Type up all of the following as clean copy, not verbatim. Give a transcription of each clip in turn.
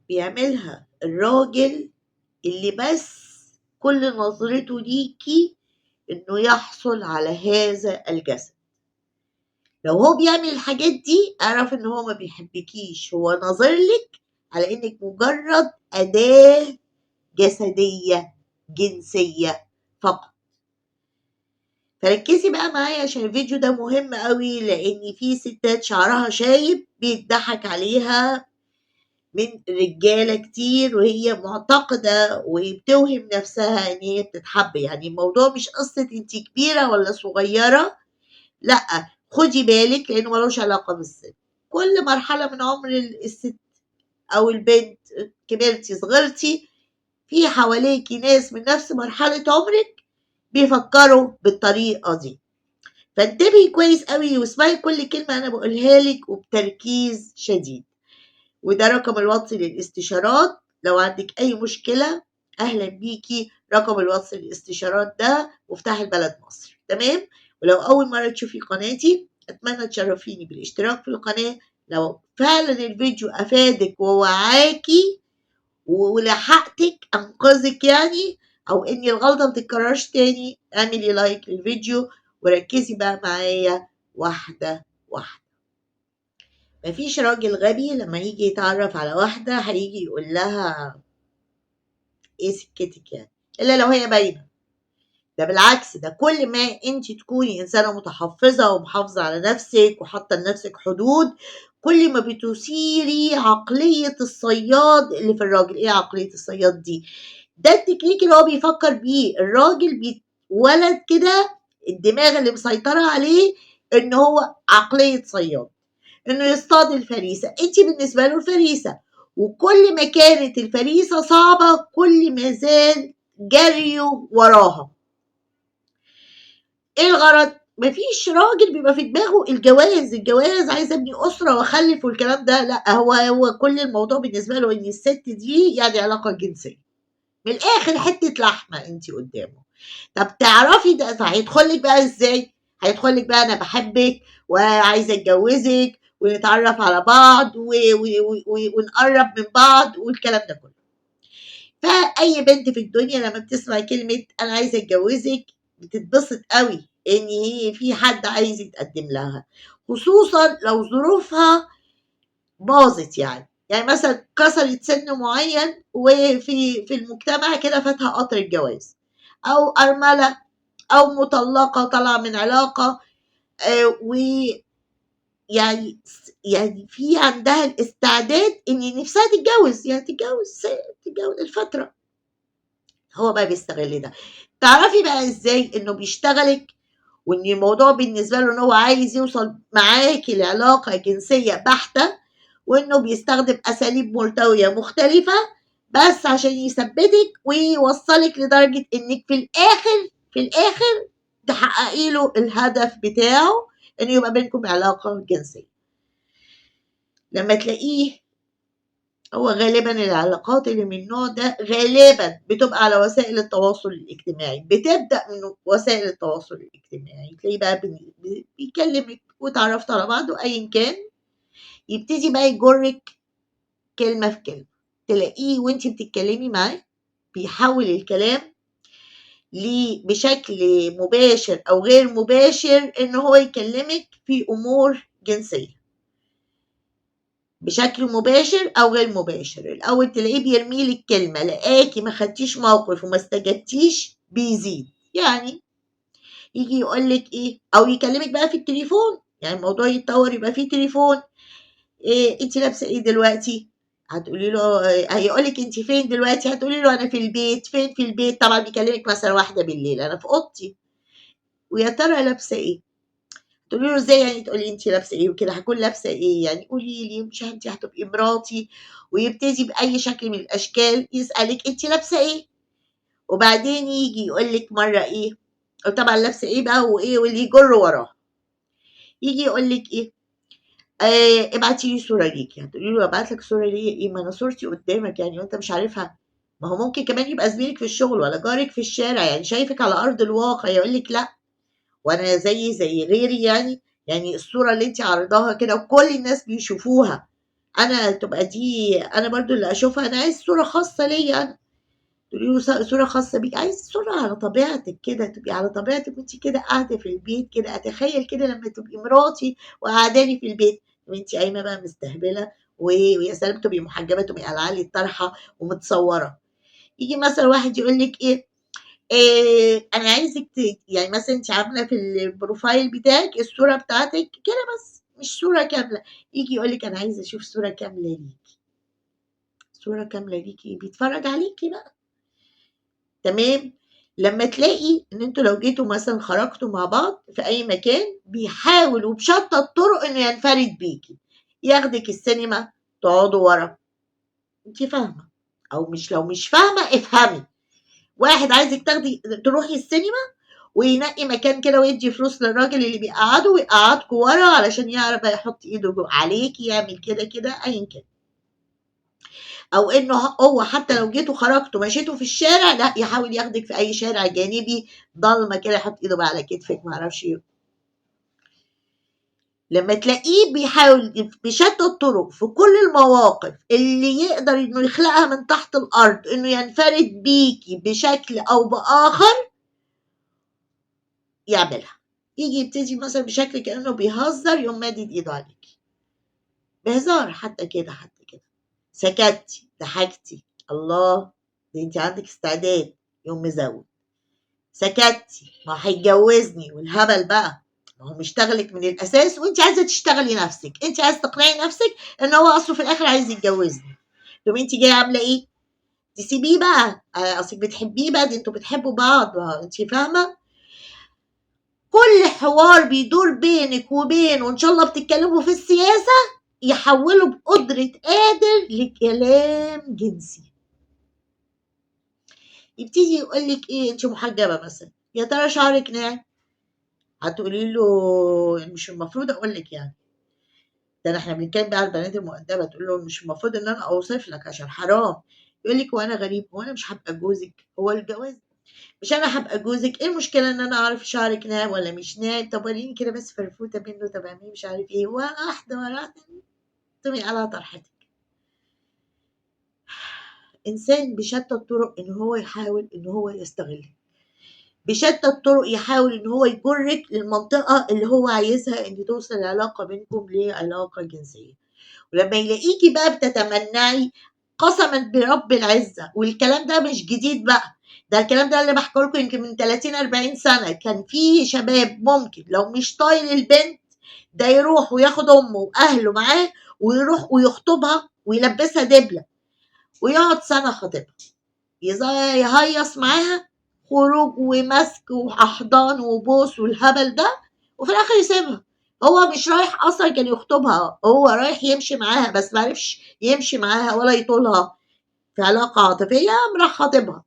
بيعملها الراجل اللي بس كل نظرته ليكي انه يحصل على هذا الجسد. لو هو بيعمل الحاجات دي اعرف ان هو ما بيحبكيش، هو ناظرلك على انك مجرد اداة جسدية جنسية فقط. فركزي بقى معايا عشان الفيديو ده مهم قوي، لان في ستات شعرها شايب بيتضحك عليها من رجالة كتير وهي معتقدة وبتوهم نفسها ان هي بتتحب. يعني الموضوع مش قصة انت كبيرة ولا صغيرة، لا، خدي بالك لانه ملوش علاقة بالسن. كل مرحلة من عمر الست او البنت، كبرتي صغرتي، في حواليكي ناس من نفس مرحلة عمرك بيفكروا بالطريقة دي. فانتبهي كويس قوي واسمعي كل كلمة انا بقولها لك وبتركيز شديد. وده رقم الواتس للاستشارات لو عندك اي مشكلة. اهلا بيكي. رقم الواتس للاستشارات ده مفتاح البلد مصر. تمام. ولو اول مرة تشوفي قناتي اتمنى تشرفيني بالاشتراك في القناة. لو فعلا الفيديو افادك ووعاكي ولحقتك انقذك يعني، او ان الغلطة متتكررش تاني، اعملي لايك للفيديو وركزي بقى معايا واحدة واحدة. مفيش راجل غبي لما يجي يتعرف على واحدة هيجي يقول لها ايه سكتك يعني، الا لو هي باينة. ده بالعكس، ده كل ما انت تكوني انسانة متحفظة ومحافظة على نفسك وحاطة لنفسك حدود، كل ما بتثيري عقلية الصياد اللي في الراجل. ايه عقلية الصياد دي؟ ده التكنيك اللي هو بيفكر بيه الراجل. ولد كده الدماغ اللي مسيطرة عليه ان هو عقلية صياد، انه يصطاد الفريسة. انت بالنسبة له الفريسة، وكل ما كانت الفريسة صعبة كل ما زاد جريه وراها. ايه الغرض؟ مفيش راجل بيبقى في دماغه الجواز عايز ابني اسره واخلف والكلام ده، لا، هو كل الموضوع بالنسبه له ان الست دي يعني علاقه جنسيه، من الاخر حته لحمه انت قدامه. طب تعرفي ده هيدخل لك بقى ازاي؟ هيدخل لك بقى انا بحبك وعايزه اتجوزك ونتعرف على بعض ونقرب من بعض والكلام ده كله. فاي بنت في الدنيا لما بتسمع كلمه انا عايزه اتجوزك بتتبسط قوي ان هي في حد عايز يتقدم لها، خصوصا لو ظروفها باظت. يعني مثلا كسرت سن معين وفي المجتمع كده فاتها قطر الجواز، او ارمله، او مطلقه طالعه من علاقه، يعني في عندها الاستعداد ان نفسها تتجوز، يعني تتجوز الفتره. هو بقى بيستغل ده. تعرفي بقى ازاي انه بيشتغلك وان الموضوع بالنسبه له ان هو عايز يوصل معاكي لعلاقه جنسيه بحته، وانه بيستخدم اساليب ملتويه مختلفه بس عشان يثبتك ويوصلك لدرجه انك في الاخر تحققي له الهدف بتاعه، انه يبقى بينكم علاقه جنسيه. لما تلاقيه هو غالبا العلاقات اللي من النوع ده غالبا بتبقى على وسائل التواصل الاجتماعي، بتبدأ من وسائل التواصل الاجتماعي. تلاقيه بقى بيكلمك وتعرفتوا على بعض وايا كان، يبتدي بقى يجرك كلمة في كلمة. تلاقيه وانت بتتكلمي معاه بيحول الكلام بشكل مباشر او غير مباشر ان هو يكلمك في امور جنسية بشكل مباشر او غير مباشر. الاول تلاقيه بيرمي لك كلمه، لقاكي ما خدتيش موقف وما استجبتيش بيزيد. يعني يجي يقول لك ايه، او يكلمك بقى في التليفون، يعني الموضوع يتطور يبقى فيه تليفون. إيه انت لابسه ايه دلوقتي؟ هتقولي له هيقول لك انت فين دلوقتي؟ هتقولي له انا في البيت. فين في البيت؟ طبعا بيكلمك مثلا 1 بالليل، انا في اوضتي. ويا ترى لابسه ايه؟ تقولي له ازاي يعني تقولي انت لابسه ايه وكده؟ هكون لابسه ايه يعني؟ قولي لي، مش انت هتبقي مراتي؟ ويبتدي باي شكل من الاشكال يسالك انت لابسه ايه، وبعدين يجي يقول لك مره ايه، طبعا لابسه ايه بقى وايه، واللي يجر وراه يجي يقول لك ايه، ابعتي لي صوره ليكي. هتقولي له ابعت لك صوره ليه؟ ايه، ما انا صورتي قدامك يعني وانت مش عارفها؟ ما هو ممكن كمان يبقى زميلك في الشغل ولا جارك في الشارع، يعني شايفك على ارض الواقع، يقول لك لا وانا زي غيري يعني الصوره اللي انت عارضاها كده وكل الناس بيشوفوها انا تبقى دي انا برضو اللي اشوفها، انا عايز صورة خاصة ليا انا. تقولي له صورة خاصة بيك، عايز صورة على طبيعتك كده، تبقي على طبيعتك وانت كده قاعدة في البيت كده، اتخيل كده لما تبقي مراتي وقعداني في البيت وانت قايمة بقى مستهبلة ويا سلام تبقي محجبة، تبقي قلعة لي الطرحة ومتصورة. يجي مثلا واحد يقول لك ايه، انا عايزك يعني مثلا انت عامله في البروفايل بتاعك الصوره بتاعتك كده بس مش صوره كامله، يجي يقول لك انا عايز اشوف صوره كامله ليكي. صوره كامله ليكي بيتفرج عليكي بقى. تمام. لما تلاقي ان انتوا لو جيتوا مثلا خرجتوا مع بعض في اي مكان بيحاول وبشتى الطرق انه ينفرد بيكي، ياخدك السينما تقعدوا ورا. انت فاهمه او مش؟ لو مش فاهمه افهمي. واحد عايزك تاخدي تروحي السينما وينقي مكان كده ويدي فلوس للراجل اللي بيقعده ويقعدكوا ورا علشان يعرف بقى يحط ايده عليكي، يعمل كده كده ايا كان. او انه هو حتى لو جيتوا خرجتوا مشيتوا في الشارع، لا يحاول ياخدك في اي شارع جانبي ضلمه كده يحط ايده بقى على كتفك ما اعرفش ايه. لما تلاقيه بيحاول بشتى الطرق في كل المواقف اللي يقدر انه يخلقها من تحت الارض انه ينفرد بيكي بشكل او باخر يعملها. يجي يبتدي مثلا بشكل كأنه بيهزر يقوم مادد ايده عليك بهزار، حتى كده حتى كده سكتي ضحكتي الله ده انت عندك استعداد يقوم مزود. سكتي ما هيتجوزني والهبل بقى، ما هو مشتغلك من الاساس وانت عايزه تشتغلي نفسك، انت عايزه تقنعي نفسك ان هو اصله في الاخر عايز يتجوزني. طب انت جايه عامله ايه؟ تسيبيه بقى اصلك بتحبيه بقى، دي انتوا بتحبوا بعض انت فاهمه. كل حوار بيدور بينك وبينه وان شاء الله بتتكلموا في السياسة يحوله بقدرة قادر لكلام جنسي. يبتدي يقول لك ايه، انت محجبة مثلا، يا ترى شعرك ناعم؟ هتقولي له مش المفروض اقول لك يعني، ده احنا بنتكلم بقى على البنات المؤدبة، تقول له مش المفروض ان انا اوصف لك عشان حرام. يقول لك وانا غريب، وانا مش هبقى جوزك؟ هو الجواز مش انا هبقى جوزك؟ ايه المشكله ان انا اعرف شعرك ناعم ولا مش ناعم؟ طب وريني كده بس فرفوته منه، طب اعملي مش عارف ايه، واحده واحده تقومي على طرحتك. انسان بشتى الطرق ان هو يحاول ان هو يستغلك، بشتى الطرق يحاول ان هو يجرك للمنطقه اللي هو عايزها ان توصل العلاقه بينكم لعلاقه جنسيه. ولما يلاقيكي بقى بتتمنعي، قسما برب العزة والكلام ده مش جديد بقى، ده الكلام ده اللي بحكي لكم يمكن من 30 40 سنة، كان في شباب ممكن لو مش طايل البنت ده يروح وياخد امه واهله معاه ويروح ويخطبها ويلبسها دبلة ويقعد سنة خطيبها يهيص معاها خروج ومسك واحضان وبوس والهبل ده، وفي الاخر يسيبها. هو مش رايح اصلا كان يخطبها، هو رايح يمشي معاها بس معرفش يمشي معاها ولا يطولها في علاقة عاطفية، قام راح خاطبها.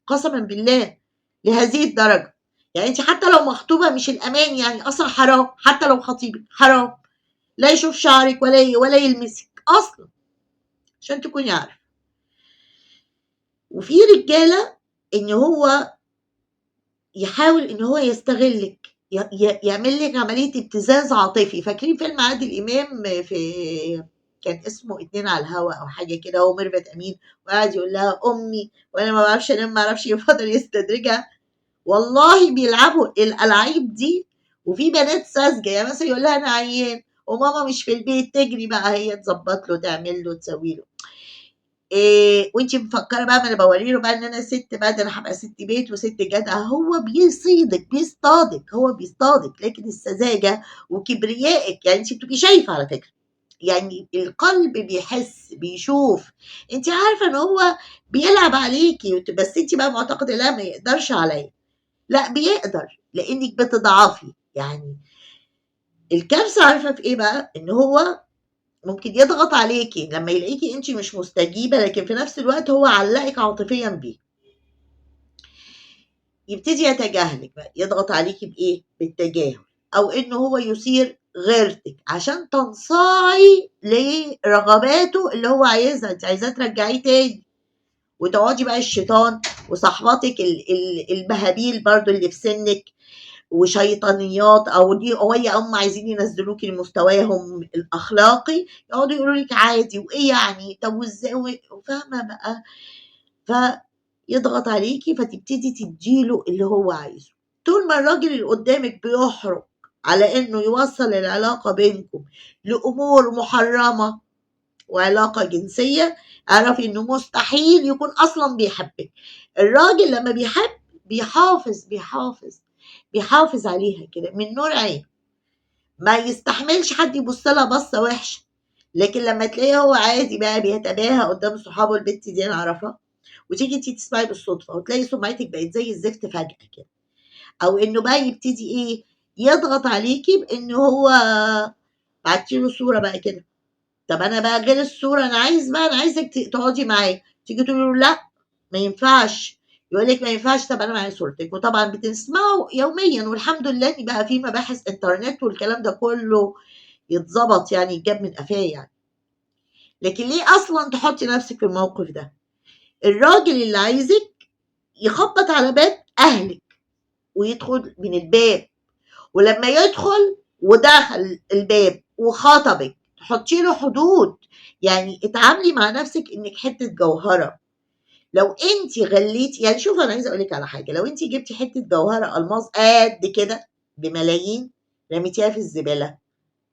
قسما بالله لهذه الدرجة. يعني انت حتى لو مخطوبة مش الامان، يعني اصلا حرام حتى لو خطيبك حرام لا يشوف شعرك ولا يلمسك اصلا، عشان تكوني عارف. وفي رجالة ان هو يحاول ان هو يستغلك، يعمل لك عملية ابتزاز عاطفي. فاكرين فيلم عادل امام في كان اسمه اتنين على الهوا او حاجة كده، هو ميرفت امين وقاعد يقول لها امي وانا ما بعرفش انام ما اعرفش يفضل يستدرجها. والله بيلعبوا الالعاب دي. وفي بنات ساذجة يعني مثلا يقول لها انا عيان وماما مش في البيت، تجري بقى هي تظبط له تعمل له تسوي له إيه، وانت مفكره بقى ما انا بوري له بقى ان انا ست بقى، ده انا هبقى ست بيت وست جدعه. هو بيصيدك بيصطادك، هو بيصطادك، لكن السذاجه وكبريائك يعني انت بتبقي شايفه على فكره، يعني القلب بيحس بيشوف. انت عارفه ان هو بيلعب عليكي بس انت بقى معتقده لا ما يقدرش عليا. لا بيقدر لانك بتضعفي يعني. الكارثه عارفه في ايه بقى؟ ان هو ممكن يضغط عليكي لما يلاقيكي انت مش مستجيبة، لكن في نفس الوقت هو علقك عاطفيا بيه. يبتدي يتجاهلك بقى، يضغط عليكي بايه؟ بالتجاهل، او انه هو يثير غيرتك عشان تنصاعي لرغباته اللي هو عايزها، انت عايزاه ترجعيه تاني. وتقعدي بقى الشيطان وصاحباتك البهابيل برضو اللي في سنك وشيطانيات، أو دي وهي هم عايزين ينزلوكي لمستواهم الأخلاقي، يقعدوا يقولوا لك عادي وإيه يعني، طب وإزاي، فاهمة بقى؟ فيضغط عليكي فتبتدي تديله اللي هو عايزه. طول ما الراجل اللي قدامك بيحرق على إنه يوصل العلاقة بينكم لأمور محرمة وعلاقة جنسية، اعرفي إنه مستحيل يكون أصلا بيحبك. الراجل لما بيحب بيحافظ عليها كده من نور عين، ما يستحملش حد يبص لها بصة وحشة. لكن لما تلاقيه هو عادي بقى بيتباهى قدام صحابه، البت دي انا اعرفها، وتيجي انتي تسمعي بالصدفة وتلاقي سمعتك بقت زي الزفت فجأة كده، او انه بقى يبتدي ايه، يضغط عليكي بانه هو بعتي له صورة بقى كده، طب انا بقى غير الصورة، انا عايزك تقعدي معايا، تيجي تقولي له لا ما ينفعش، يقول لك ما ينفعش، طب انا معايا صورتك. وطبعا بتسمعوا يوميا، والحمد لله ان بقى في مباحث انترنت والكلام ده كله يتظبط، يعني يتجاب من قفاه يعني. لكن ليه اصلا تحطي نفسك في الموقف ده؟ الراجل اللي عايزك يخبط على باب اهلك ويدخل من الباب، ولما يدخل ودخل الباب وخطبك تحطي له حدود، يعني اتعاملي مع نفسك انك حته جوهره. لو انت غليتي، يعني شوف انا عايزه اقول لك على حاجه، لو انت جبتي حته جوهره الماظ قد كده بملايين رميتيها في الزباله،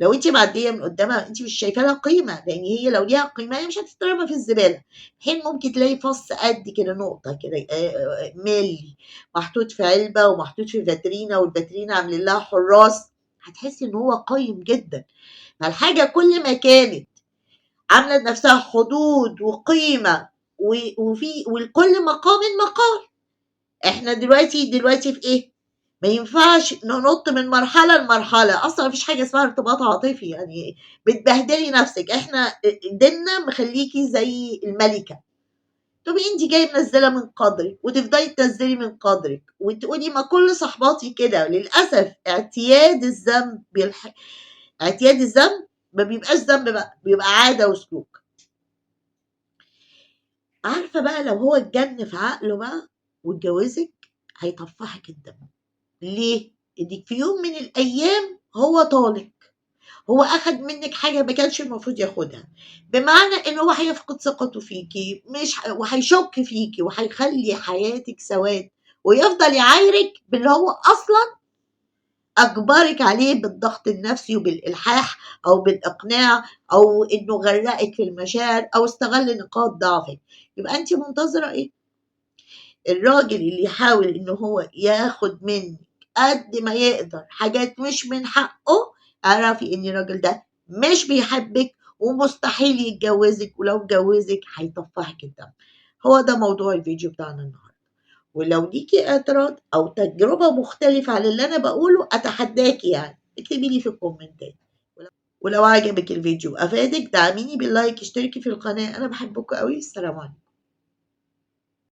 لو انت معديه من قدامها انت مش شايفه لها قيمه، لان هي لو ليها قيمه هي مش هتترمى في الزباله. حين ممكن تلاقي فص قد كده نقطه كده ملي محطوط في علبه ومحطوط في فاترينا، والفاترينا عاملين لها حراس، هتحسي ان هو قيم جدا. فالحاجه كل ما كانت عامله لنفسها حدود وقيمه وفي ولكل مقام مقال. احنا دلوقتي في ايه؟ ما ينفعش ننط من مرحله لمرحله، اصلا مفيش حاجه اسمها ارتباط عاطفي، يعني بتبهدلي نفسك. احنا ديننا مخليكي زي الملكه، تبقي انت جايه منزله من قدرك وتفضلي تنزلي من قدرك وتقولي ما كل صحباتي كده. للاسف اعتياد الذنب ما بيبقاش ذنب بقى، بيبقى عاده وسلوك. عارفه بقى لو هو اتجن في عقله بقى واتجوزك، هيطفحك الدم. ليه؟ إنِّك في يوم من الأيام هو طالق، هو أخد منِّك حاجة ما كانش المفروض ياخدها، بمعنى إن هو هيفقد ثقته فيكِ، مش وهيشُك فيكِ وهيخلّي حياتِك سواد، ويفضل يعايرِك باللي هو أصلًا أجبرِك عليه بالضغط النفسي وبالإلحاح أو بالإقناع، أو إنه غرّقِك في المشاعر أو استغل نقاط ضعفِك. يبقى أنتِ منتظرة إيه؟ الراجل اللي يحاول إن هو ياخد منِّك قد ما يقدر حاجات مش من حقه، اعرفي إن الراجل ده مش بيحبِّك ومستحيل يتجوّزِك، ولو اتجوّزِك هيطفّحِك الدم. هو ده موضوع الفيديو بتاعنا النهارده، ولو ليكِ اعتراض أو تجربة مختلفة عن اللي أنا باقوله أتحداكِ يعني، اكتبي لي في الكومنتات. ولو عجبِك الفيديو وأفادِك دعميني باللايك، اشتركي في القناة، أنا باحبكم أوي، السلام عليكم.